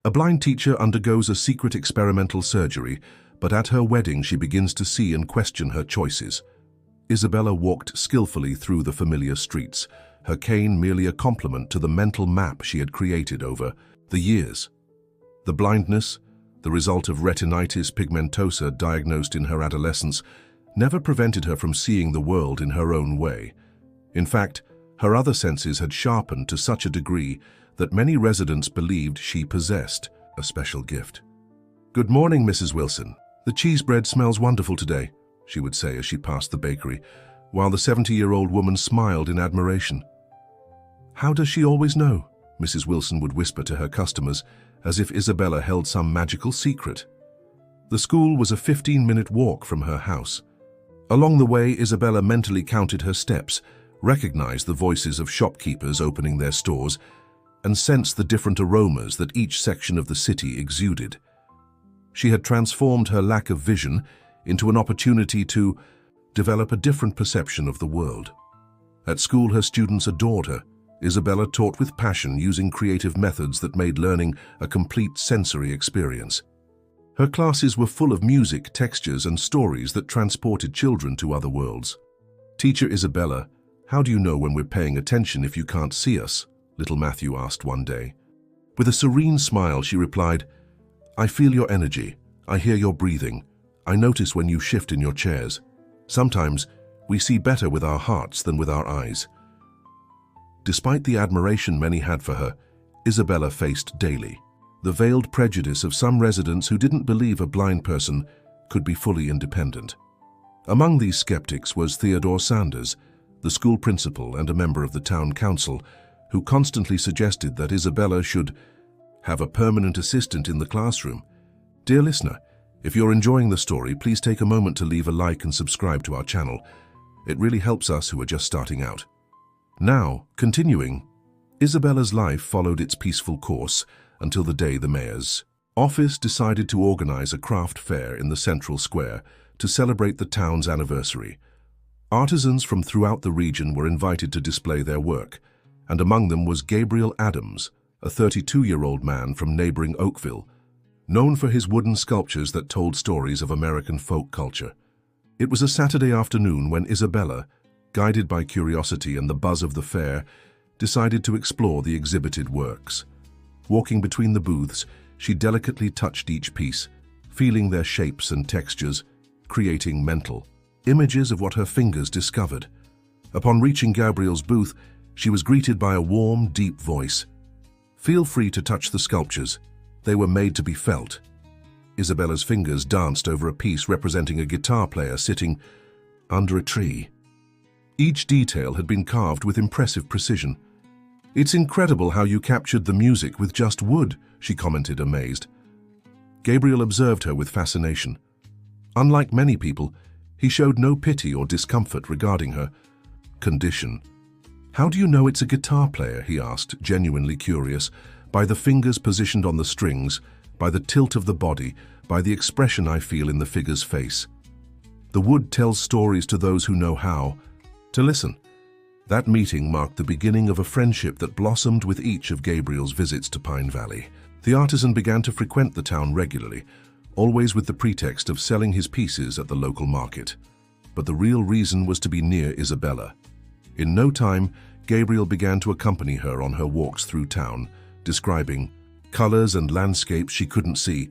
A blind teacher undergoes a secret experimental surgery, but at her wedding she begins to see and question her choices. Isabella walked skillfully through the familiar streets, her cane merely a complement to the mental map she had created over the years. The blindness, the result of retinitis pigmentosa diagnosed in her adolescence, never prevented her from seeing the world in her own way. In fact, her other senses had sharpened to such a degree that many residents believed she possessed a special gift. "Good morning, Mrs. Wilson. The cheese bread smells wonderful today," she would say as she passed the bakery, while the 70-year-old woman smiled in admiration. "How does she always know?" Mrs. Wilson would whisper to her customers, as if Isabella held some magical secret. The school was a 15-minute walk from her house. Along the way, Isabella mentally counted her steps, recognized the voices of shopkeepers opening their stores, and sensed the different aromas that each section of the city exuded. She had transformed her lack of vision into an opportunity to develop a different perception of the world. At school, her students adored her. Isabella taught with passion, using creative methods that made learning a complete sensory experience. Her classes were full of music, textures, and stories that transported children to other worlds. "Teacher Isabella, how do you know when we're paying attention if you can't see us?" little Matthew asked one day. With a serene smile, she replied, "I feel your energy. I hear your breathing. I notice when you shift in your chairs. Sometimes we see better with our hearts than with our eyes." Despite the admiration many had for her, Isabella faced daily the veiled prejudice of some residents who didn't believe a blind person could be fully independent. Among these skeptics was Theodore Sanders, the school principal and a member of the town council, who constantly suggested that Isabella should have a permanent assistant in the classroom. Dear listener, if you're enjoying the story, please take a moment to leave a like and subscribe to our channel. It really helps us who are just starting out. Now, continuing, Isabella's life followed its peaceful course until the day the mayor's office decided to organize a craft fair in the central square to celebrate the town's anniversary. Artisans from throughout the region were invited to display their work, and among them was Gabriel Adams, a 32-year-old man from neighboring Oakville, known for his wooden sculptures that told stories of American folk culture. It was a Saturday afternoon when Isabella, guided by curiosity and the buzz of the fair, decided to explore the exhibited works. Walking between the booths, she delicately touched each piece, feeling their shapes and textures, creating mental images of what her fingers discovered. Upon reaching Gabriel's booth, she was greeted by a warm, deep voice. "Feel free to touch the sculptures. They were made to be felt." Isabella's fingers danced over a piece representing a guitar player sitting under a tree. Each detail had been carved with impressive precision. "It's incredible how you captured the music with just wood," she commented, amazed. Gabriel observed her with fascination. Unlike many people, he showed no pity or discomfort regarding her condition. "How do you know it's a guitar player?" he asked, genuinely curious. "By the fingers positioned on the strings, by the tilt of the body, by the expression I feel in the figure's face. The wood tells stories to those who know how to listen." That meeting marked the beginning of a friendship that blossomed with each of Gabriel's visits to Pine Valley. The artisan began to frequent the town regularly, always with the pretext of selling his pieces at the local market. But the real reason was to be near Isabella. In no time, Gabriel began to accompany her on her walks through town, describing colors and landscapes she couldn't see,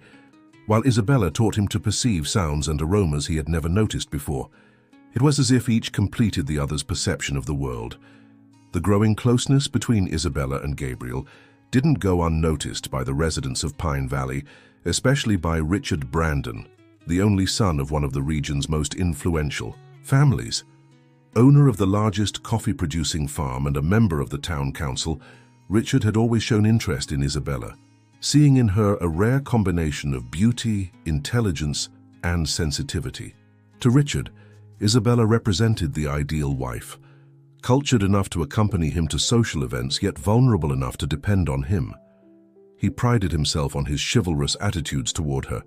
while Isabella taught him to perceive sounds and aromas he had never noticed before. It was as if each completed the other's perception of the world. The growing closeness between Isabella and Gabriel didn't go unnoticed by the residents of Pine Valley, especially by Richard Brandon, the only son of one of the region's most influential families. Owner of the largest coffee-producing farm and a member of the town council, Richard had always shown interest in Isabella, seeing in her a rare combination of beauty, intelligence, and sensitivity. To Richard, Isabella represented the ideal wife, cultured enough to accompany him to social events, yet vulnerable enough to depend on him. He prided himself on his chivalrous attitudes toward her,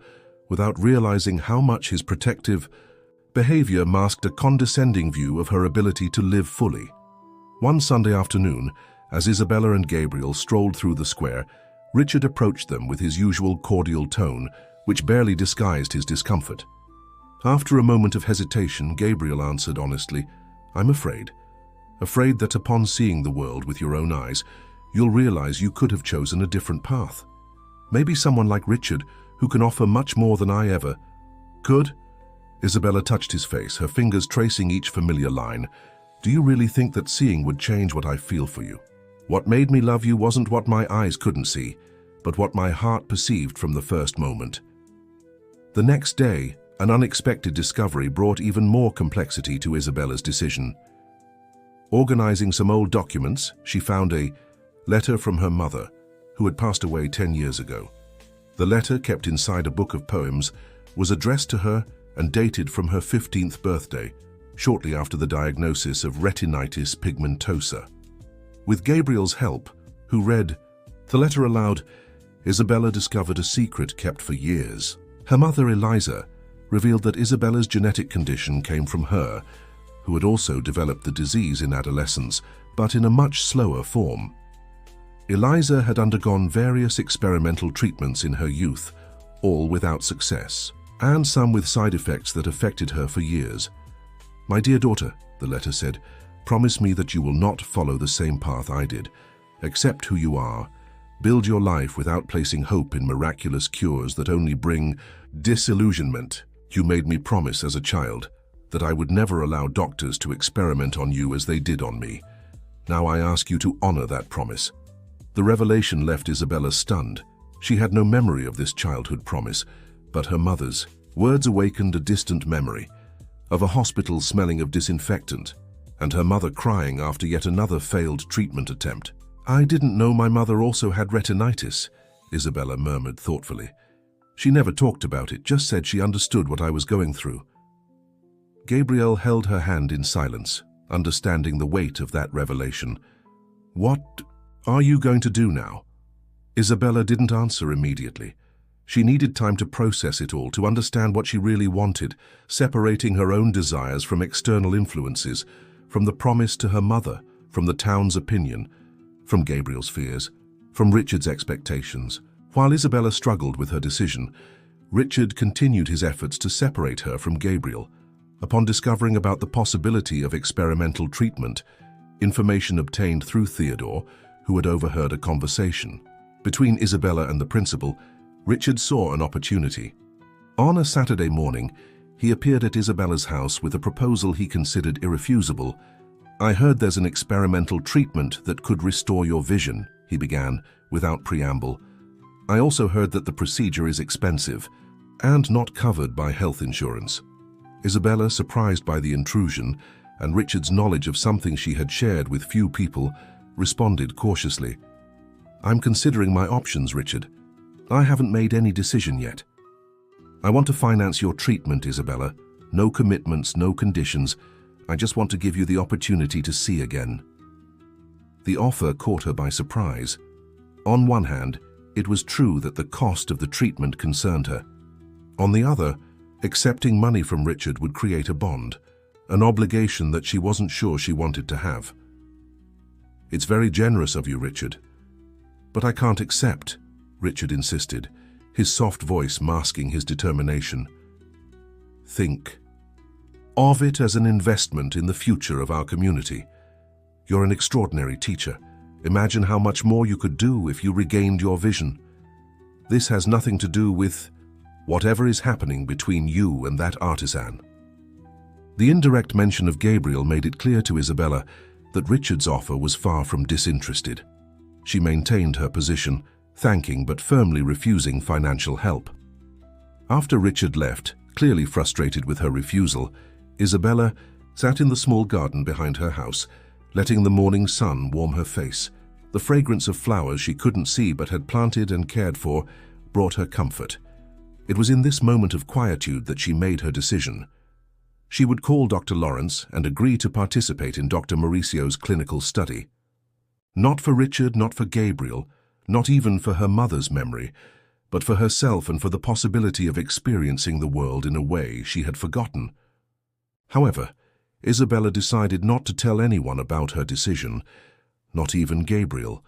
without realizing how much his protective behavior masked a condescending view of her ability to live fully. One Sunday afternoon, as Isabella and Gabriel strolled through the square, Richard approached them with his usual cordial tone, which barely disguised his discomfort. After a moment of hesitation, Gabriel answered honestly, "I'm afraid. Afraid that upon seeing the world with your own eyes, you'll realize you could have chosen a different path. Maybe someone like Richard, who can offer much more than I ever could." Isabella touched his face, her fingers tracing each familiar line. "Do you really think that seeing would change what I feel for you? What made me love you wasn't what my eyes couldn't see, but what my heart perceived from the first moment." The next day, an unexpected discovery brought even more complexity to Isabella's decision. Organizing some old documents, she found a letter from her mother, who had passed away 10 years ago. The letter, kept inside a book of poems, was addressed to her and dated from her 15th birthday, shortly after the diagnosis of retinitis pigmentosa. With Gabriel's help, who read the letter aloud, Isabella discovered a secret kept for years. Her mother, Eliza, revealed that Isabella's genetic condition came from her, who had also developed the disease in adolescence, but in a much slower form. Eliza had undergone various experimental treatments in her youth, all without success, and some with side effects that affected her for years. "My dear daughter," the letter said, "promise me that you will not follow the same path I did. Accept who you are. Build your life without placing hope in miraculous cures that only bring disillusionment. You made me promise as a child that I would never allow doctors to experiment on you as they did on me. Now I ask you to honor that promise." The revelation left Isabella stunned. She had no memory of this childhood promise, but her mother's. Words awakened a distant memory of a hospital smelling of disinfectant, and her mother crying after yet another failed treatment attempt. "I didn't know my mother also had retinitis," Isabella murmured thoughtfully. "She never talked about it, just said she understood what I was going through." Gabriel held her hand in silence, understanding the weight of that revelation. "What are you going to do now?" Isabella didn't answer immediately. She needed time to process it all, to understand what she really wanted, separating her own desires from external influences, from the promise to her mother, from the town's opinion, from Gabriel's fears, from Richard's expectations. While Isabella struggled with her decision, Richard continued his efforts to separate her from Gabriel. Upon discovering about the possibility of experimental treatment, information obtained through Theodore, who had overheard a conversation between Isabella and the principal, Richard saw an opportunity. On a Saturday morning, he appeared at Isabella's house with a proposal he considered irrefusable. "I heard there's an experimental treatment that could restore your vision," he began, without preamble. "I also heard that the procedure is expensive and not covered by health insurance." Isabella, surprised by the intrusion and Richard's knowledge of something she had shared with few people, responded cautiously. "I'm considering my options, Richard. I haven't made any decision yet." "I want to finance your treatment, Isabella. No commitments, no conditions. I just want to give you the opportunity to see again." The offer caught her by surprise. On one hand, it was true that the cost of the treatment concerned her. On the other, accepting money from Richard would create a bond, an obligation that she wasn't sure she wanted to have. "It's very generous of you, Richard." "But I can't accept," Richard insisted, his soft voice masking his determination. "Think of it as an investment in the future of our community. You're an extraordinary teacher. Imagine how much more you could do if you regained your vision. This has nothing to do with whatever is happening between you and that artisan." The indirect mention of Gabriel made it clear to Isabella that Richard's offer was far from disinterested. She maintained her position, thanking but firmly refusing financial help. After Richard left, clearly frustrated with her refusal, Isabella sat in the small garden behind her house, letting the morning sun warm her face. The fragrance of flowers she couldn't see but had planted and cared for brought her comfort. It was in this moment of quietude that she made her decision. She would call Dr. Lawrence and agree to participate in Dr. Mauricio's clinical study. Not for Richard, not for Gabriel, not even for her mother's memory, but for herself and for the possibility of experiencing the world in a way she had forgotten. However, Isabella decided not to tell anyone about her decision, not even Gabriel.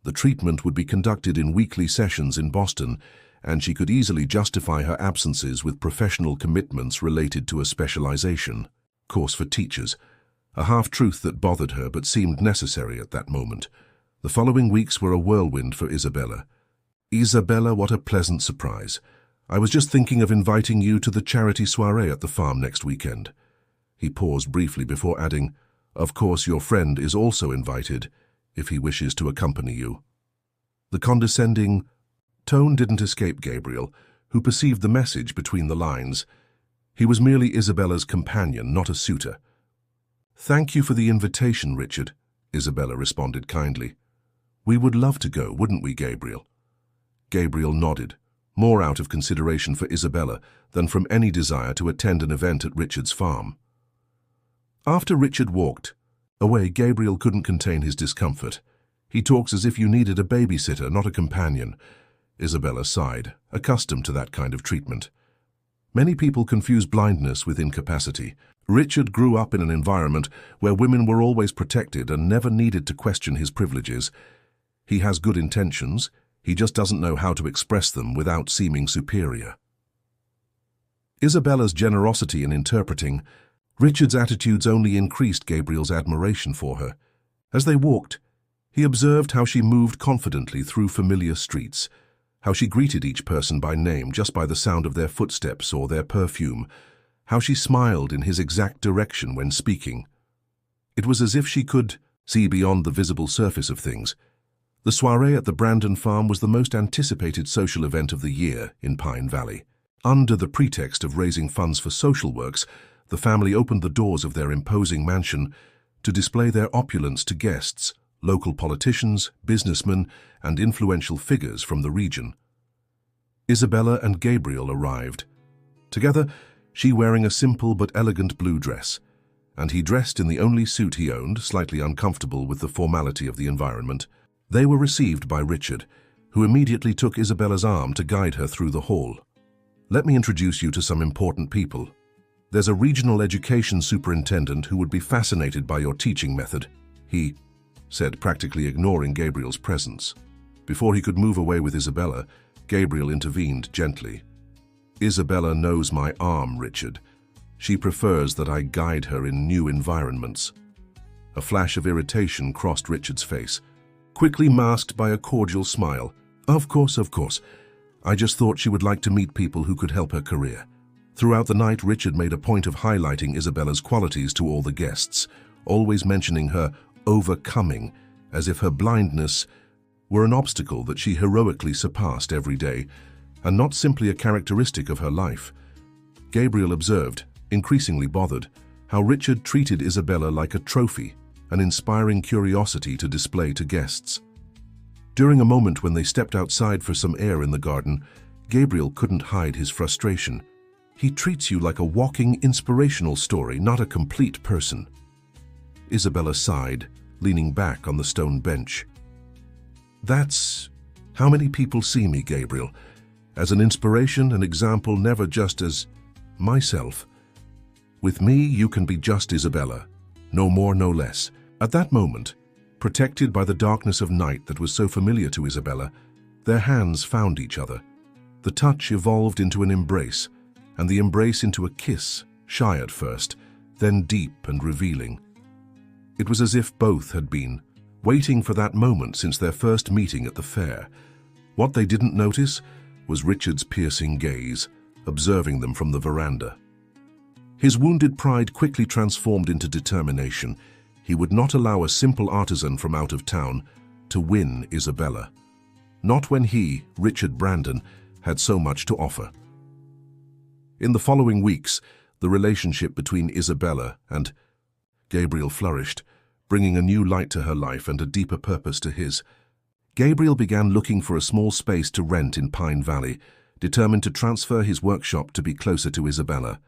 The treatment would be conducted in weekly sessions in Boston, and she could easily justify her absences with professional commitments related to a specialization course for teachers, a half-truth that bothered her but seemed necessary at that moment. The following weeks were a whirlwind for Isabella. "Isabella, what a pleasant surprise. I was just thinking of inviting you to the charity soiree at the farm next weekend." He paused briefly before adding, "Of course, your friend is also invited, if he wishes to accompany you." The condescending tone didn't escape Gabriel, who perceived the message between the lines. He was merely Isabella's companion, not a suitor. "Thank you for the invitation, Richard," Isabella responded kindly. "We would love to go, wouldn't we, Gabriel?" Gabriel nodded, more out of consideration for Isabella than from any desire to attend an event at Richard's farm. After Richard walked away, Gabriel couldn't contain his discomfort. "He talks as if you needed a babysitter, not a companion." Isabella sighed, accustomed to that kind of treatment. Many people confuse blindness with incapacity. Richard grew up in an environment where women were always protected and never needed to question his privileges. He has good intentions, he just doesn't know how to express them without seeming superior. Isabella's generosity in interpreting Richard's attitudes only increased Gabriel's admiration for her. As they walked, he observed how she moved confidently through familiar streets, how she greeted each person by name just by the sound of their footsteps or their perfume, how she smiled in his exact direction when speaking. It was as if she could see beyond the visible surface of things. The soiree at the Brandon farm was the most anticipated social event of the year in Pine Valley. Under the pretext of raising funds for social works, the family opened the doors of their imposing mansion to display their opulence to guests, local politicians, businessmen, and influential figures from the region. Isabella and Gabriel arrived. Together, she wearing a simple but elegant blue dress, and he dressed in the only suit he owned, slightly uncomfortable with the formality of the environment. They were received by Richard, who immediately took Isabella's arm to guide her through the hall. "Let me introduce you to some important people. There's a regional education superintendent who would be fascinated by your teaching method," he said, practically ignoring Gabriel's presence. Before he could move away with Isabella, Gabriel intervened gently. "Isabella knows my arm, Richard. She prefers that I guide her in new environments." A flash of irritation crossed Richard's face, quickly masked by a cordial smile. Of course. I just thought she would like to meet people who could help her career." Throughout the night, Richard made a point of highlighting Isabella's qualities to all the guests, always mentioning her overcoming, as if her blindness were an obstacle that she heroically surpassed every day, and not simply a characteristic of her life. Gabriel observed, increasingly bothered, how Richard treated Isabella like a trophy, an inspiring curiosity to display to guests. During a moment when they stepped outside for some air in the garden, Gabriel couldn't hide his frustration. "He treats you like a walking inspirational story, not a complete person." Isabella sighed, leaning back on the stone bench. "That's how many people see me, Gabriel. As an inspiration, an example, never just as myself. With me, you can be just Isabella, no more, no less." At that moment, protected by the darkness of night that was so familiar to Isabella, their hands found each other. The touch evolved into an embrace, and the embrace into a kiss, shy at first, then deep and revealing. It was as if both had been waiting for that moment since their first meeting at the fair. What they didn't notice was Richard's piercing gaze, observing them from the veranda. His wounded pride quickly transformed into determination. He would not allow a simple artisan from out of town to win Isabella. Not when he, Richard Brandon, had so much to offer. In the following weeks, the relationship between Isabella and Gabriel flourished, bringing a new light to her life and a deeper purpose to his. Gabriel began looking for a small space to rent in Pine Valley, determined to transfer his workshop to be closer to Isabella.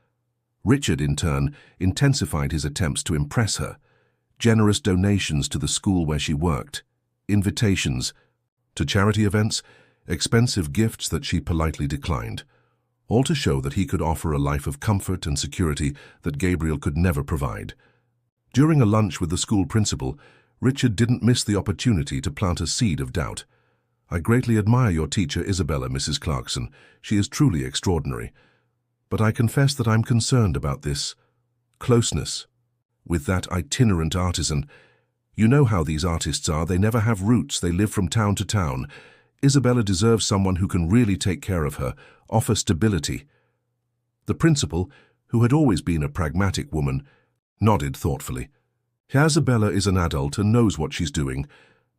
Richard, in turn, intensified his attempts to impress her. Generous donations to the school where she worked, invitations to charity events, expensive gifts that she politely declined, all to show that he could offer a life of comfort and security that Gabriel could never provide. During a lunch with the school principal, Richard didn't miss the opportunity to plant a seed of doubt. "I greatly admire your teacher, Isabella, Mrs. Clarkson. She is truly extraordinary. But I confess that I'm concerned about this closeness with that itinerant artisan. You know how these artists are. They never have roots. They live from town to town. Isabella deserves someone who can really take care of her, offer stability." The principal, who had always been a pragmatic woman, nodded thoughtfully. "Isabella is an adult and knows what she's doing,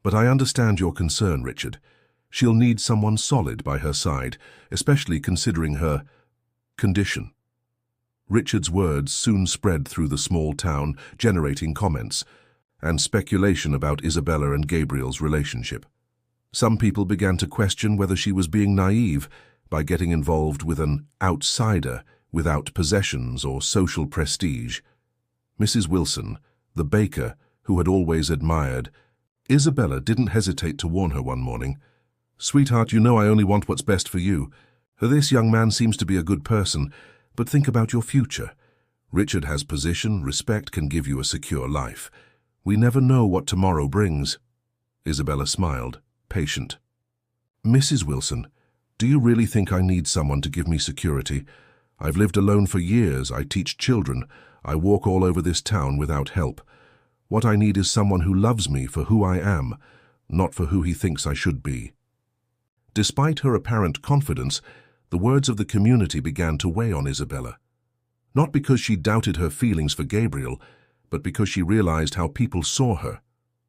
but I understand your concern, Richard. She'll need someone solid by her side, especially considering her condition." Richard's words soon spread through the small town, generating comments and speculation about Isabella and Gabriel's relationship. Some people began to question whether she was being naive by getting involved with an outsider without possessions or social prestige. Mrs. Wilson, the baker, who had always admired Isabella, didn't hesitate to warn her one morning. "Sweetheart, you know I only want what's best for you. This young man seems to be a good person, but think about your future. Richard has position, respect, can give you a secure life. We never know what tomorrow brings." Isabella smiled, patient. "Mrs. Wilson, do you really think I need someone to give me security? I've lived alone for years. I teach children. I walk all over this town without help. What I need is someone who loves me for who I am, not for who he thinks I should be." Despite her apparent confidence, the words of the community began to weigh on Isabella. Not because she doubted her feelings for Gabriel, but because she realized how people saw her.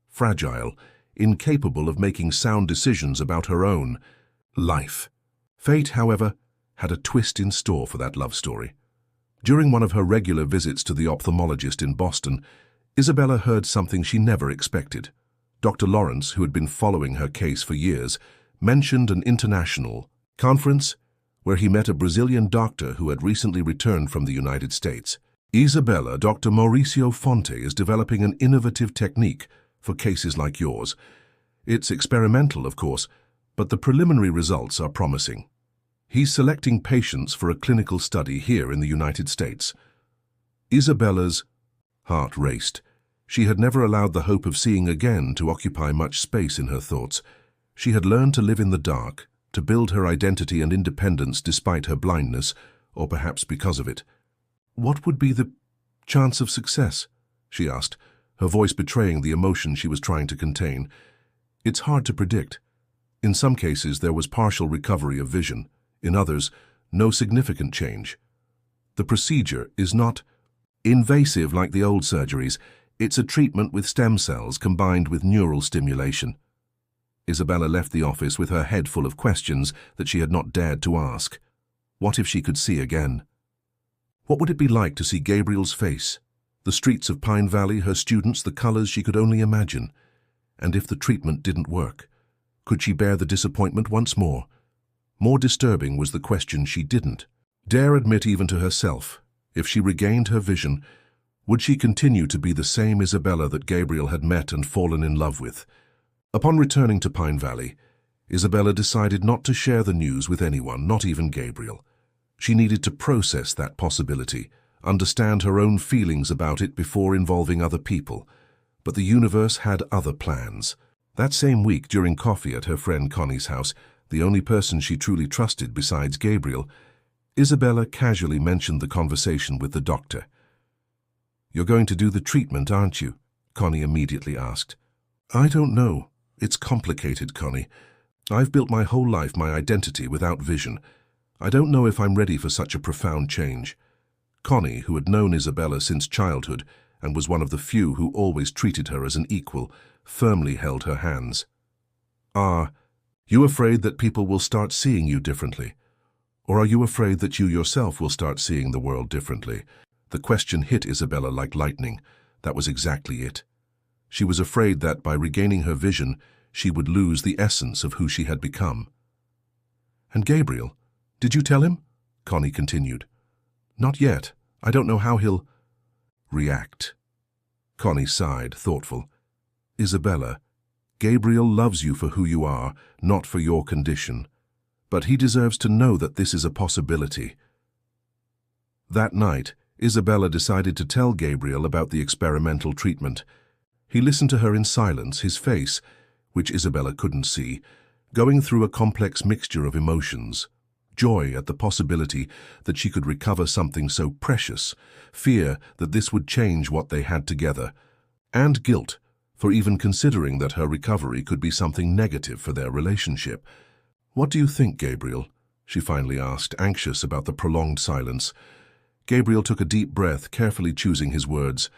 Fragile, incapable of making sound decisions about her own life. Fate, however, had a twist in store for that love story. During one of her regular visits to the ophthalmologist in Boston, Isabella heard something she never expected. Dr. Lawrence, who had been following her case for years, mentioned an international conference where he met a Brazilian doctor who had recently returned from the United States. "Isabella, Dr. Mauricio Fonte is developing an innovative technique for cases like yours. It's experimental, of course, but the preliminary results are promising. He's selecting patients for a clinical study here in the United States." Isabella's heart raced. She had never allowed the hope of seeing again to occupy much space in her thoughts. She had learned to live in the dark, to build her identity and independence despite her blindness, or perhaps because of it. "What would be the chance of success?" she asked, her voice betraying the emotion she was trying to contain. "It's hard to predict. In some cases, there was partial recovery of vision. In others, no significant change. The procedure is not invasive like the old surgeries. It's a treatment with stem cells combined with neural stimulation." Isabella left the office with her head full of questions that she had not dared to ask. What if she could see again? What would it be like to see Gabriel's face? The streets of Pine Valley, her students, the colors she could only imagine. And if the treatment didn't work, could she bear the disappointment once more? More disturbing was the question she didn't dare admit even to herself. If she regained her vision, would she continue to be the same Isabella that Gabriel had met and fallen in love with? Upon returning to Pine Valley, Isabella decided not to share the news with anyone, not even Gabriel. She needed to process that possibility, understand her own feelings about it before involving other people. But the universe had other plans. That same week, during coffee at her friend Connie's house, the only person she truly trusted besides Gabriel, Isabella casually mentioned the conversation with the doctor. "You're going to do the treatment, aren't you?" Connie immediately asked. "I don't know. It's complicated, Connie. I've built my whole life, my identity, without vision. I don't know if I'm ready for such a profound change." Connie, who had known Isabella since childhood and was one of the few who always treated her as an equal, firmly held her hands. "Are you afraid that people will start seeing you differently? Or are you afraid that you yourself will start seeing the world differently?" The question hit Isabella like lightning. That was exactly it. She was afraid that by regaining her vision, she would lose the essence of who she had become. "And Gabriel, did you tell him?" Connie continued. "Not yet. I don't know how he'll react." Connie sighed, thoughtful. "Isabella, Gabriel loves you for who you are, not for your condition. But he deserves to know that this is a possibility." That night, Isabella decided to tell Gabriel about the experimental treatment. He listened to her in silence, his face, which Isabella couldn't see, going through a complex mixture of emotions. Joy at the possibility that she could recover something so precious, fear that this would change what they had together, and guilt for even considering that her recovery could be something negative for their relationship. "What do you think, Gabriel?" she finally asked, anxious about the prolonged silence. Gabriel took a deep breath, carefully choosing his words.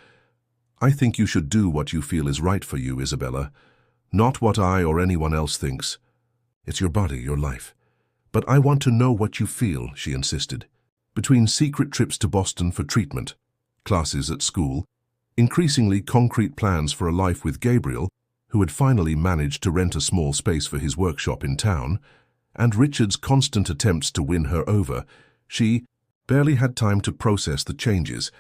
"I think you should do what you feel is right for you, Isabella, not what I or anyone else thinks. It's your body, your life. But I want to know what you feel," she insisted. Between secret trips to Boston for treatment, classes at school, increasingly concrete plans for a life with Gabriel, who had finally managed to rent a small space for his workshop in town, and Richard's constant attempts to win her over, she barely had time to process the changes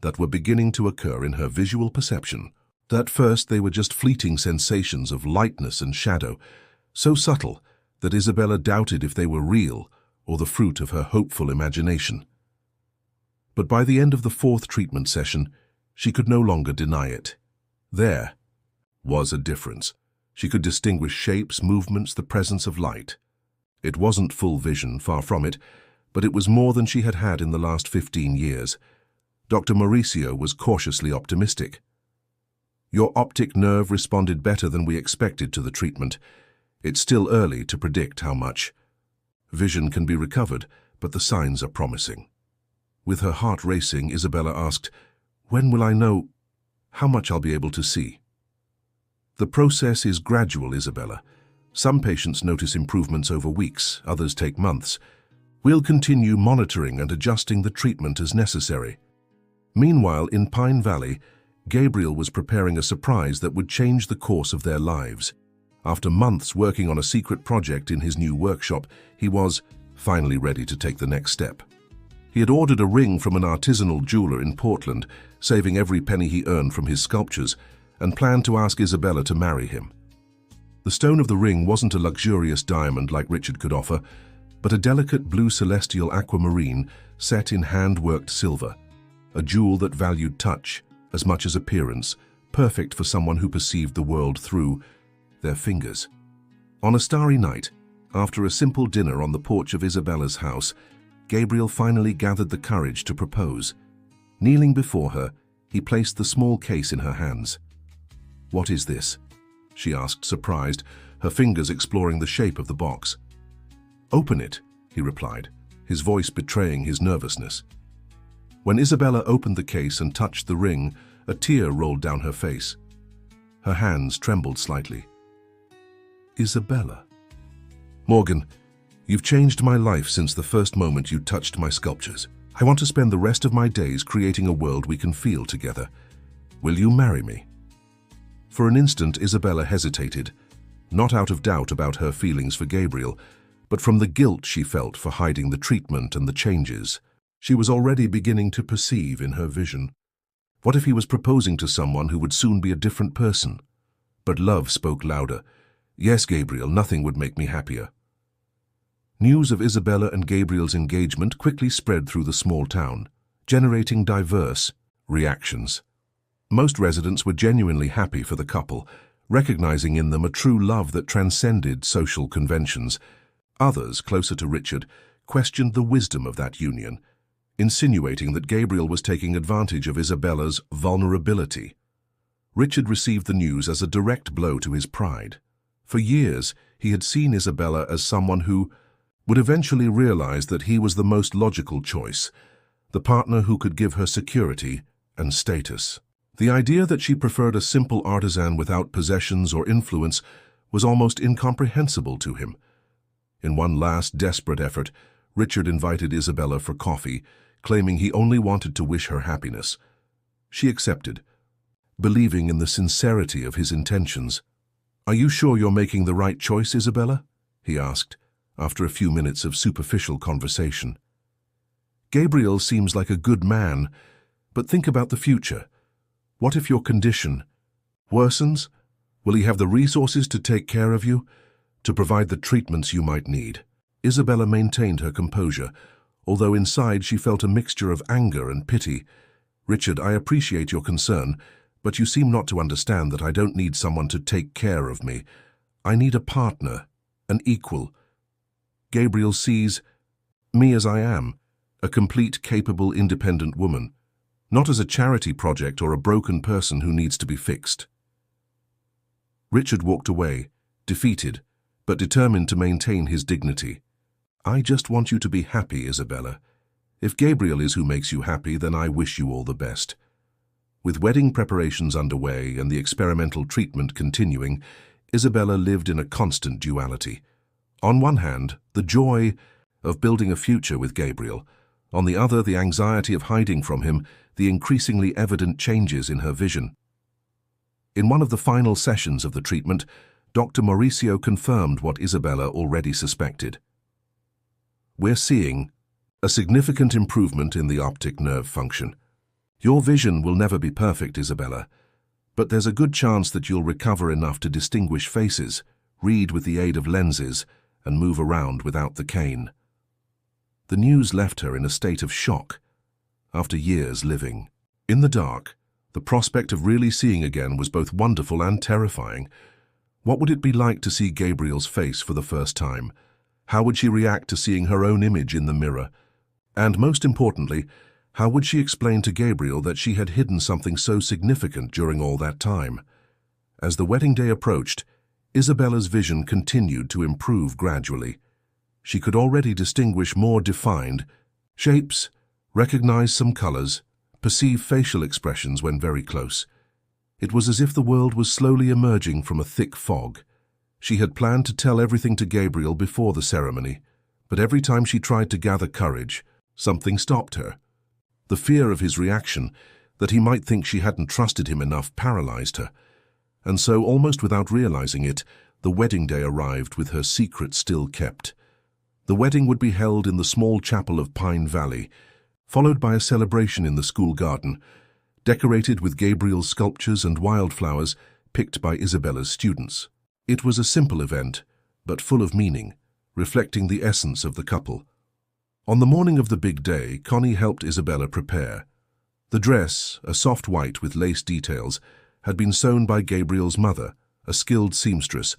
that were beginning to occur in her visual perception. At first they were just fleeting sensations of lightness and shadow, so subtle that Isabella doubted if they were real or the fruit of her hopeful imagination. But by the end of the 4th treatment session, she could no longer deny it. There was a difference. She could distinguish shapes, movements, the presence of light. It wasn't full vision, far from it, but it was more than she had had in the last 15 years. Dr. Mauricio was cautiously optimistic. "Your optic nerve responded better than we expected to the treatment. It's still early to predict how much. Vision can be recovered, but the signs are promising." With her heart racing, Isabella asked, "When will I know how much I'll be able to see?" "The process is gradual, Isabella. Some patients notice improvements over weeks, others take months. We'll continue monitoring and adjusting the treatment as necessary." Meanwhile, in Pine Valley, Gabriel was preparing a surprise that would change the course of their lives. After months working on a secret project in his new workshop, he was finally ready to take the next step. He had ordered a ring from an artisanal jeweler in Portland, saving every penny he earned from his sculptures, and planned to ask Isabella to marry him. The stone of the ring wasn't a luxurious diamond like Richard could offer, but a delicate blue celestial aquamarine set in hand-worked silver, a jewel that valued touch as much as appearance, perfect for someone who perceived the world through their fingers. On a starry night, after a simple dinner on the porch of Isabella's house, Gabriel finally gathered the courage to propose. Kneeling before her, he placed the small case in her hands. "What is this?" she asked, surprised, her fingers exploring the shape of the box. "Open it," he replied, his voice betraying his nervousness. When Isabella opened the case and touched the ring, a tear rolled down her face. Her hands trembled slightly. "Isabella." "Morgan, you've changed my life since the first moment you touched my sculptures. I want to spend the rest of my days creating a world we can feel together. Will you marry me?" For an instant, Isabella hesitated, not out of doubt about her feelings for Gabriel, but from the guilt she felt for hiding the treatment and the changes she was already beginning to perceive in her vision. What if he was proposing to someone who would soon be a different person? But love spoke louder. "Yes, Gabriel, nothing would make me happier." News of Isabella and Gabriel's engagement quickly spread through the small town, generating diverse reactions. Most residents were genuinely happy for the couple, recognizing in them a true love that transcended social conventions. Others, closer to Richard, questioned the wisdom of that union, insinuating that Gabriel was taking advantage of Isabella's vulnerability. Richard received the news as a direct blow to his pride. For years, he had seen Isabella as someone who would eventually realize that he was the most logical choice, the partner who could give her security and status. The idea that she preferred a simple artisan without possessions or influence was almost incomprehensible to him. In one last desperate effort, Richard invited Isabella for coffee, claiming he only wanted to wish her happiness. She accepted, believing in the sincerity of his intentions. "Are you sure you're making the right choice, Isabella?" he asked, after a few minutes of superficial conversation. "Gabriel seems like a good man, but think about the future. What if your condition worsens? Will he have the resources to take care of you, to provide the treatments you might need?" Isabella maintained her composure, although inside she felt a mixture of anger and pity. "Richard, I appreciate your concern, But you seem not to understand that I don't need someone to take care of me. I need a partner, an equal. Gabriel sees me as I am, a complete, capable, independent woman, not as a charity project or a broken person who needs to be fixed. Richard walked away, defeated, but determined to maintain his dignity. I just want you to be happy, Isabella. If Gabriel is who makes you happy, then I wish you all the best. With wedding preparations underway and the experimental treatment continuing, Isabella lived in a constant duality. On one hand, the joy of building a future with Gabriel. On the other, the anxiety of hiding from him, the increasingly evident changes in her vision. In one of the final sessions of the treatment, Dr. Mauricio confirmed what Isabella already suspected. We're seeing a significant improvement in the optic nerve function. Your vision will never be perfect, Isabella, but there's a good chance that you'll recover enough to distinguish faces, read with the aid of lenses, and move around without the cane. The news left her in a state of shock. After years living in the dark, the prospect of really seeing again was both wonderful and terrifying. What would it be like to see Gabriel's face for the first time? How would she react to seeing her own image in the mirror? And most importantly, how would she explain to Gabriel that she had hidden something so significant during all that time? As the wedding day approached, Isabella's vision continued to improve gradually. She could already distinguish more defined shapes, recognize some colors, perceive facial expressions when very close. It was as if the world was slowly emerging from a thick fog. She had planned to tell everything to Gabriel before the ceremony, but every time she tried to gather courage, something stopped her. The fear of his reaction, that he might think she hadn't trusted him enough, paralyzed her. And so, almost without realizing it, the wedding day arrived with her secret still kept. The wedding would be held in the small chapel of Pine Valley, followed by a celebration in the school garden, decorated with Gabriel's sculptures and wildflowers picked by Isabella's students. It was a simple event, but full of meaning, reflecting the essence of the couple. On the morning of the big day, Connie helped Isabella prepare. The dress, a soft white with lace details, had been sewn by Gabriel's mother, a skilled seamstress,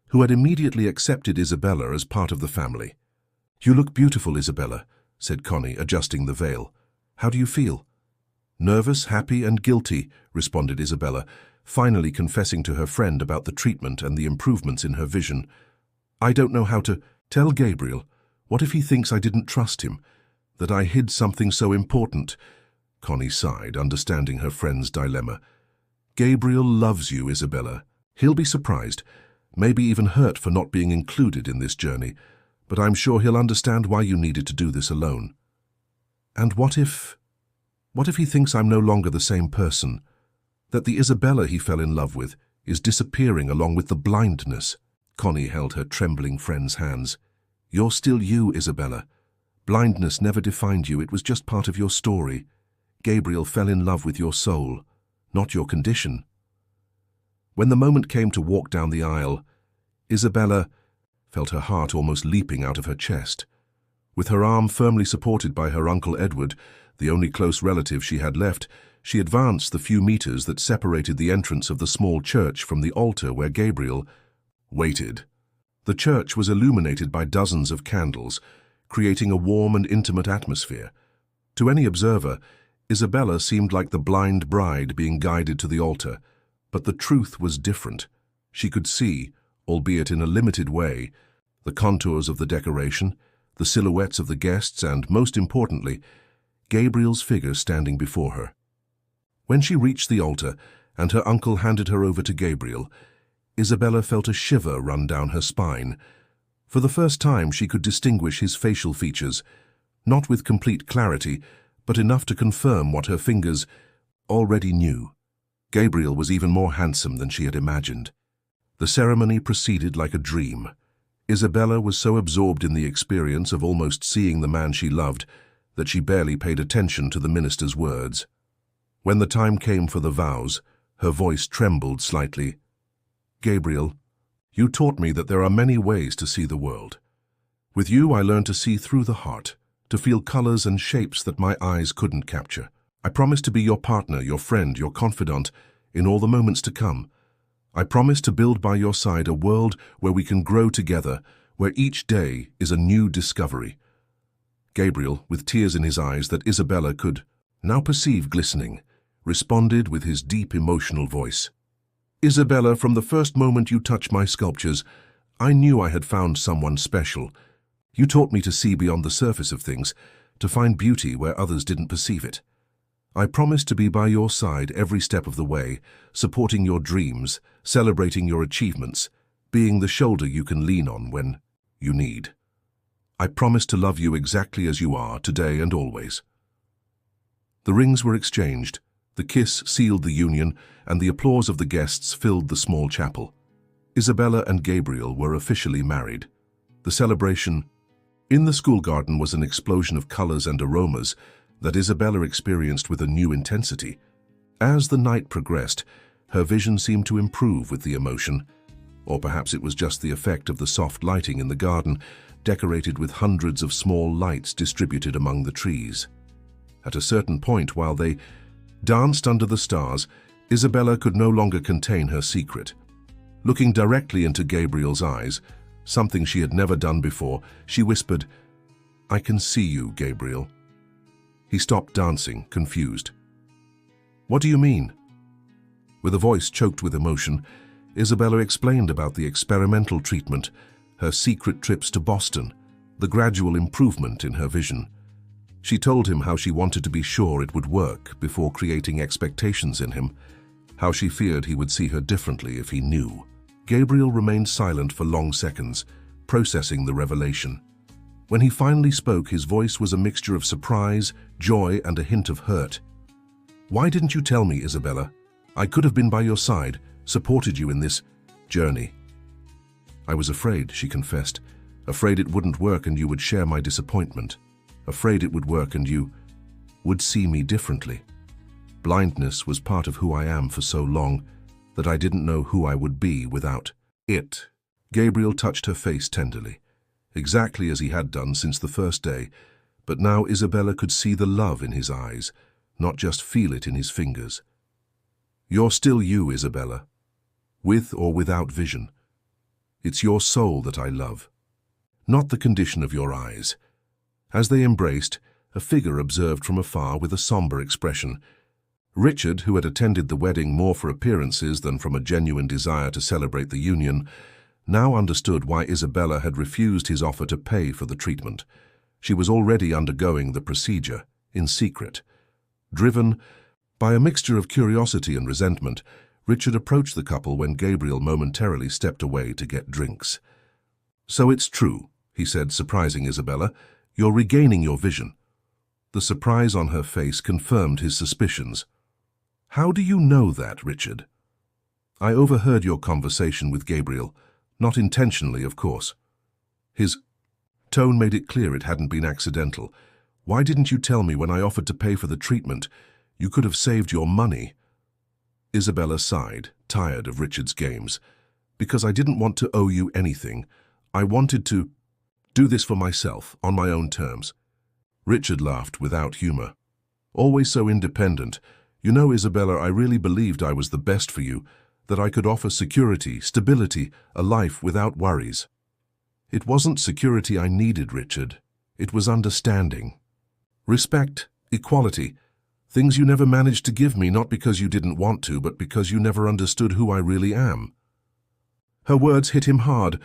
who had immediately accepted Isabella as part of the family. "You look beautiful, Isabella," said Connie, adjusting the veil. "How do you feel?" "Nervous, happy, and guilty," responded Isabella, finally confessing to her friend about the treatment and the improvements in her vision. "I don't know how to tell Gabriel. What if he thinks I didn't trust him, that I hid something so important?" Connie sighed, understanding her friend's dilemma. "Gabriel loves you, Isabella. He'll be surprised, maybe even hurt for not being included in this journey, but I'm sure he'll understand why you needed to do this alone." "And what if he thinks I'm no longer the same person? That the Isabella he fell in love with is disappearing along with the blindness?" Connie held her trembling friend's hands. "You're still you, Isabella. Blindness never defined you, it was just part of your story. Gabriel fell in love with your soul, not your condition." When the moment came to walk down the aisle, Isabella felt her heart almost leaping out of her chest. With her arm firmly supported by her Uncle Edward, the only close relative she had left, she advanced the few meters that separated the entrance of the small church from the altar where Gabriel waited. The church was illuminated by dozens of candles, creating a warm and intimate atmosphere. To any observer, Isabella seemed like the blind bride being guided to the altar, but the truth was different. She could see, albeit in a limited way, the contours of the decoration, the silhouettes of the guests, and, most importantly, Gabriel's figure standing before her. When she reached the altar and her uncle handed her over to Gabriel, Isabella felt a shiver run down her spine. For the first time she could distinguish his facial features, not with complete clarity, but enough to confirm what her fingers already knew. Gabriel was even more handsome than she had imagined. The ceremony proceeded like a dream. Isabella was so absorbed in the experience of almost seeing the man she loved that she barely paid attention to the minister's words. When the time came for the vows, her voice trembled slightly. "Gabriel, you taught me that there are many ways to see the world. With you I learned to see through the heart, to feel colors and shapes that my eyes couldn't capture. I promise to be your partner, your friend, your confidant, in all the moments to come. I promise to build by your side a world where we can grow together, where each day is a new discovery." Gabriel, with tears in his eyes that Isabella could now perceive glistening, responded with his deep emotional voice. "Isabella, from the first moment you touched my sculptures, I knew I had found someone special. You taught me to see beyond the surface of things, to find beauty where others didn't perceive it. I promise to be by your side every step of the way, supporting your dreams, celebrating your achievements, being the shoulder you can lean on when you need. I promise to love you exactly as you are, today and always." The rings were exchanged, the kiss sealed the union, and the applause of the guests filled the small chapel. Isabella and Gabriel were officially married. The celebration in the school garden was an explosion of colors and aromas that Isabella experienced with a new intensity. As the night progressed, her vision seemed to improve with the emotion, or perhaps it was just the effect of the soft lighting in the garden, decorated with hundreds of small lights distributed among the trees. At a certain point, while they danced under the stars, Isabella could no longer contain her secret. Looking directly into Gabriel's eyes, something she had never done before, she whispered, "I can see you, Gabriel." He stopped dancing, confused. "What do you mean?" With a voice choked with emotion, Isabella explained about the experimental treatment, her secret trips to Boston, the gradual improvement in her vision. She told him how she wanted to be sure it would work before creating expectations in him, how she feared he would see her differently if he knew. Gabriel remained silent for long seconds, processing the revelation. When he finally spoke, his voice was a mixture of surprise, joy, and a hint of hurt. "Why didn't you tell me, Isabella? I could have been by your side, supported you in this journey." "I was afraid," she confessed. "Afraid it wouldn't work and you would share my disappointment. Afraid it would work and you would see me differently. Blindness was part of who I am for so long that I didn't know who I would be without it." Gabriel touched her face tenderly, exactly as he had done since the first day, but now Isabella could see the love in his eyes, not just feel it in his fingers. "You're still you, Isabella, with or without vision. It's your soul that I love, not the condition of your eyes." As they embraced, a figure observed from afar with a somber expression. Richard, who had attended the wedding more for appearances than from a genuine desire to celebrate the union, now understood why Isabella had refused his offer to pay for the treatment. She was already undergoing the procedure, in secret. Driven by a mixture of curiosity and resentment, Richard approached the couple when Gabriel momentarily stepped away to get drinks. "So it's true," he said, surprising Isabella. "You're regaining your vision." The surprise on her face confirmed his suspicions. "How do you know that, Richard?" "I overheard your conversation with Gabriel, not intentionally, of course." His tone made it clear it hadn't been accidental. "Why didn't you tell me when I offered to pay for the treatment? You could have saved your money." Isabella sighed, tired of Richard's games. "Because I didn't want to owe you anything. I wanted to do this for myself, on my own terms." Richard laughed without humor. "Always so independent. You know, Isabella, I really believed I was the best for you, that I could offer security, stability, a life without worries." "It wasn't security I needed, Richard. It was understanding. Respect, equality, things you never managed to give me, not because you didn't want to, but because you never understood who I really am." Her words hit him hard,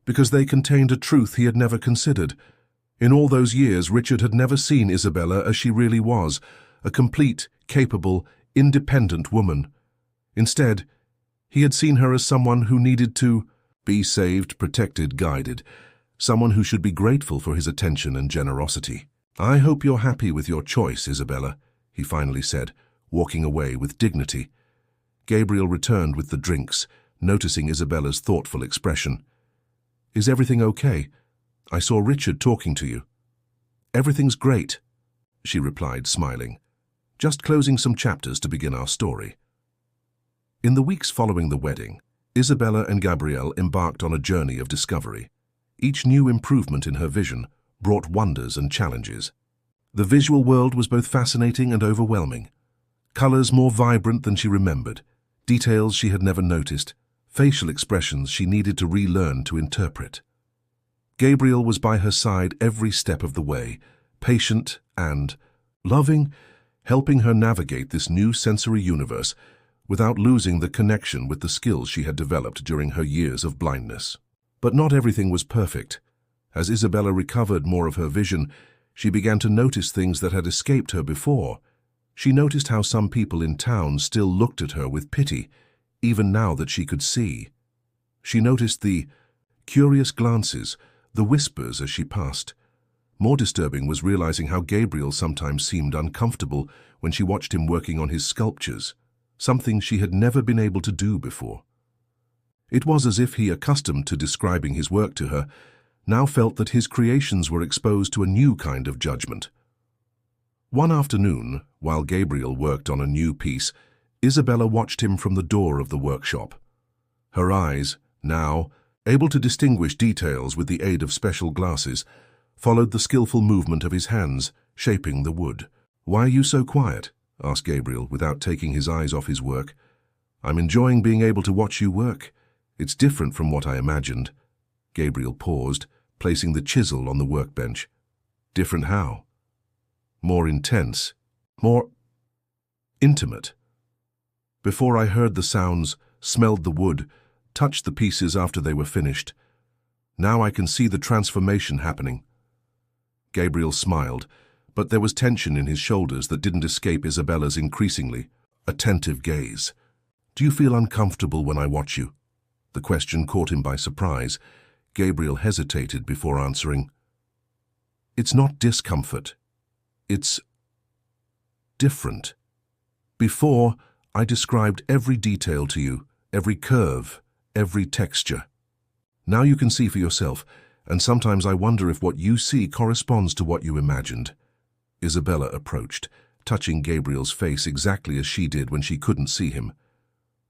because they contained a truth he had never considered. In all those years, Richard had never seen Isabella as she really was, a complete, capable, independent woman. Instead, he had seen her as someone who needed to be saved, protected, guided, someone who should be grateful for his attention and generosity. "I hope you're happy with your choice, Isabella," he finally said, walking away with dignity. Gabriel returned with the drinks, noticing Isabella's thoughtful expression. "Is everything okay? I saw Richard talking to you." "Everything's great," she replied, smiling. "Just closing some chapters to begin our story." In the weeks following the wedding, Isabella and Gabriel embarked on a journey of discovery. Each new improvement in her vision brought wonders and challenges. The visual world was both fascinating and overwhelming. Colors more vibrant than she remembered, Details she had never noticed, facial expressions she needed to relearn to interpret. Gabriel was by her side every step of the way, patient and loving, helping her navigate this new sensory universe without losing the connection with the skills she had developed during her years of blindness. But not everything was perfect. As Isabella recovered more of her vision, she began to notice things that had escaped her before. She noticed how some people in town still looked at her with pity, even now that she could see. She noticed the curious glances, the whispers as she passed. More disturbing was realizing how Gabriel sometimes seemed uncomfortable when she watched him working on his sculptures, something she had never been able to do before. It was as if he, accustomed to describing his work to her, now felt that his creations were exposed to a new kind of judgment. One afternoon, while Gabriel worked on a new piece, Isabella watched him from the door of the workshop. Her eyes, now able to distinguish details with the aid of special glasses, followed the skillful movement of his hands, shaping the wood. "Why are you so quiet?" asked Gabriel, without taking his eyes off his work. "I'm enjoying being able to watch you work. It's different from what I imagined." Gabriel paused, placing the chisel on the workbench. "Different how?" "More intense. More intimate. Before I heard the sounds, smelled the wood, touched the pieces after they were finished. Now I can see the transformation happening." Gabriel smiled, but there was tension in his shoulders that didn't escape Isabella's increasingly attentive gaze. "Do you feel uncomfortable when I watch you?" The question caught him by surprise. Gabriel hesitated before answering. "It's not discomfort. It's different. Before, I described every detail to you, every curve, every texture. Now you can see for yourself, and sometimes I wonder if what you see corresponds to what you imagined." Isabella approached, touching Gabriel's face exactly as she did when she couldn't see him.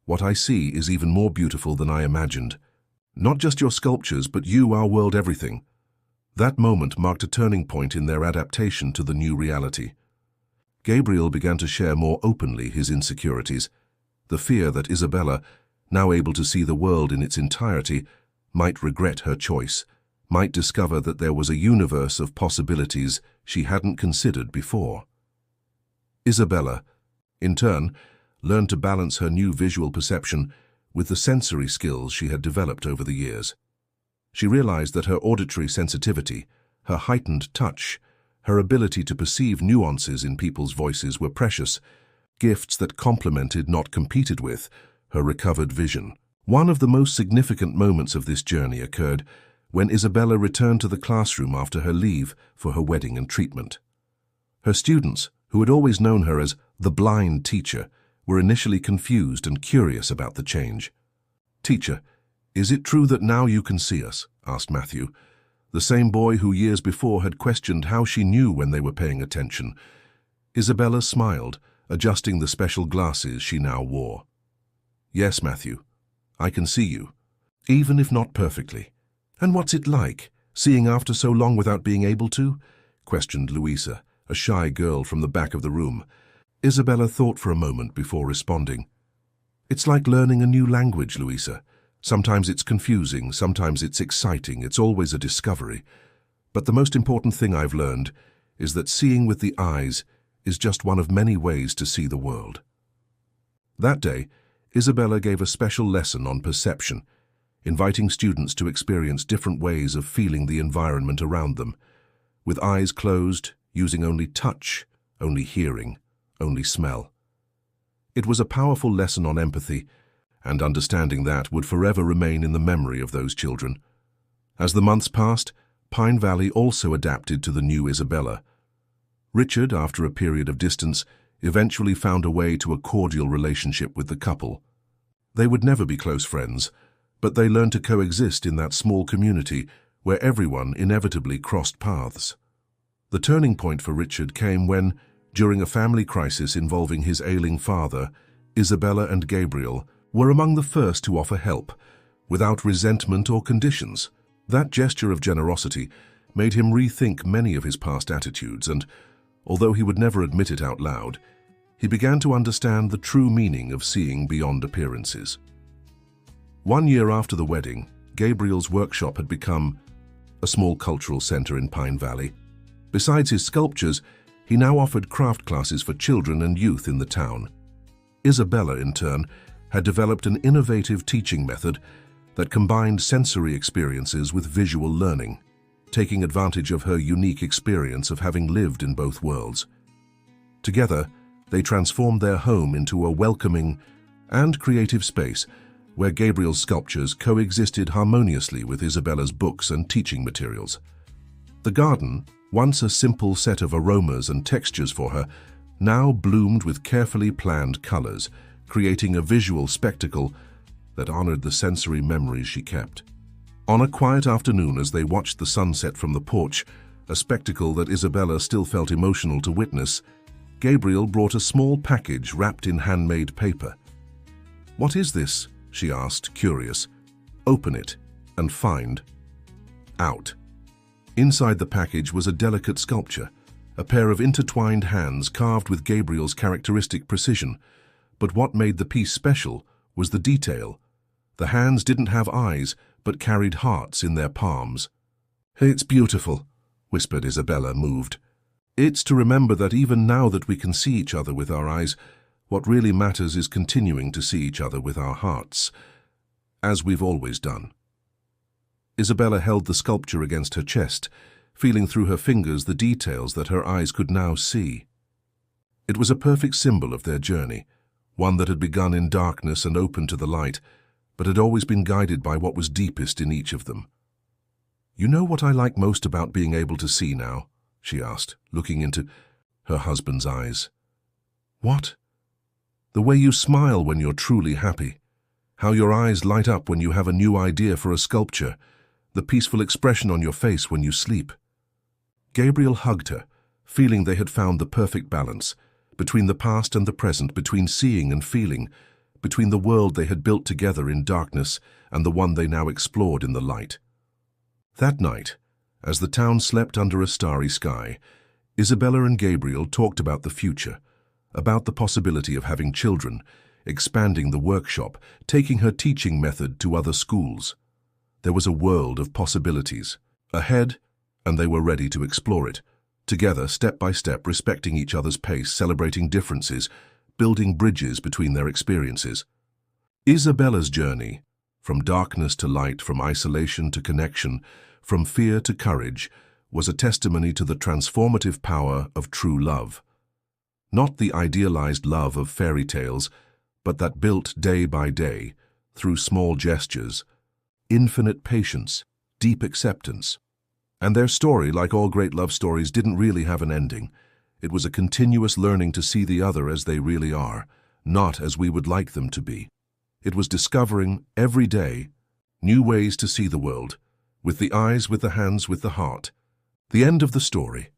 "What I see is even more beautiful than I imagined. Not just your sculptures, but you, our world, everything." That moment marked a turning point in their adaptation to the new reality. Gabriel began to share more openly his insecurities, the fear that Isabella, now able to see the world in its entirety, might regret her choice, might discover that there was a universe of possibilities she hadn't considered before. Isabella, in turn, learned to balance her new visual perception with the sensory skills she had developed over the years. She realized that her auditory sensitivity, her heightened touch, her ability to perceive nuances in people's voices were precious, gifts that complemented, not competed with, her recovered vision. One of the most significant moments of this journey occurred when Isabella returned to the classroom after her leave for her wedding and treatment. Her students, who had always known her as the blind teacher, were initially confused and curious about the change. "Teacher, is it true that now you can see us?" asked Matthew, the same boy who years before had questioned how she knew when they were paying attention. Isabella smiled, adjusting the special glasses she now wore. "Yes, Matthew, I can see you, even if not perfectly." "And what's it like, seeing after so long without being able to?" questioned Louisa, a shy girl from the back of the room. Isabella thought for a moment before responding. "It's like learning a new language, Louisa. Sometimes it's confusing, sometimes it's exciting, it's always a discovery. But the most important thing I've learned is that seeing with the eyes is just one of many ways to see the world." That day, Isabella gave a special lesson on perception, inviting students to experience different ways of feeling the environment around them, with eyes closed, using only touch, only hearing, only smell. It was a powerful lesson on empathy, and understanding that would forever remain in the memory of those children. As the months passed, Pine Valley also adapted to the new Isabella. Richard, after a period of distance, eventually found a way to a cordial relationship with the couple. They would never be close friends, but they learned to coexist in that small community where everyone inevitably crossed paths. The turning point for Richard came when, during a family crisis involving his ailing father, Isabella and Gabriel were among the first to offer help, without resentment or conditions. That gesture of generosity made him rethink many of his past attitudes and, although he would never admit it out loud, he began to understand the true meaning of seeing beyond appearances. 1 year after the wedding, Gabriel's workshop had become a small cultural center in Pine Valley. Besides his sculptures, he now offered craft classes for children and youth in the town. Isabella, in turn, had developed an innovative teaching method that combined sensory experiences with visual learning, taking advantage of her unique experience of having lived in both worlds. Together, they transformed their home into a welcoming and creative space where Gabriel's sculptures coexisted harmoniously with Isabella's books and teaching materials. The garden, once a simple set of aromas and textures for her, now bloomed with carefully planned colors, creating a visual spectacle that honored the sensory memories she kept. On a quiet afternoon, as they watched the sunset from the porch, a spectacle that Isabella still felt emotional to witness, Gabriel brought a small package wrapped in handmade paper. "What is this?" she asked, curious. "Open it and find out." Inside the package was a delicate sculpture, a pair of intertwined hands carved with Gabriel's characteristic precision. But what made the piece special was the detail. The hands didn't have eyes, but carried hearts in their palms. "It's beautiful," whispered Isabella, moved. "It's to remember that even now that we can see each other with our eyes, what really matters is continuing to see each other with our hearts, as we've always done." Isabella held the sculpture against her chest, feeling through her fingers the details that her eyes could now see. It was a perfect symbol of their journey, one that had begun in darkness and open to the light, but had always been guided by what was deepest in each of them. "You know what I like most about being able to see now?" she asked, looking into her husband's eyes. "What?" "The way you smile when you're truly happy. How your eyes light up when you have a new idea for a sculpture. The peaceful expression on your face when you sleep." Gabriel hugged her, feeling they had found the perfect balance between the past and the present, between seeing and feeling, between the world they had built together in darkness and the one they now explored in the light. That night, as the town slept under a starry sky, Isabella and Gabriel talked about the future, about the possibility of having children, expanding the workshop, taking her teaching method to other schools. There was a world of possibilities ahead, and they were ready to explore it, together, step by step, respecting each other's pace, celebrating differences, building bridges between their experiences. Isabella's journey, from darkness to light, from isolation to connection, from fear to courage, was a testimony to the transformative power of true love. Not the idealized love of fairy tales, but that built day by day, through small gestures, infinite patience, deep acceptance. And their story, like all great love stories, didn't really have an ending. It was a continuous learning to see the other as they really are, not as we would like them to be. It was discovering, every day, new ways to see the world, with the eyes, with the hands, with the heart. The end of the story.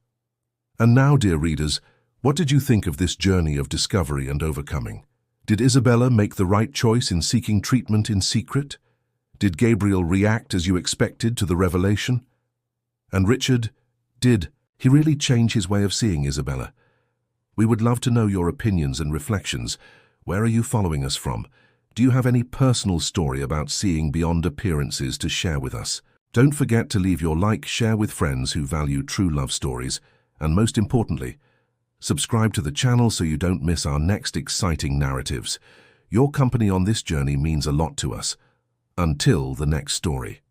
And now, dear readers, what did you think of this journey of discovery and overcoming? Did Isabella make the right choice in seeking treatment in secret? Did Gabriel react as you expected to the revelation? And Richard, did he really change his way of seeing Isabella? We would love to know your opinions and reflections. Where are you following us from? Do you have any personal story about seeing beyond appearances to share with us? Don't forget to leave your like, share with friends who value true love stories, and most importantly, subscribe to the channel so you don't miss our next exciting narratives. Your company on this journey means a lot to us. Until the next story.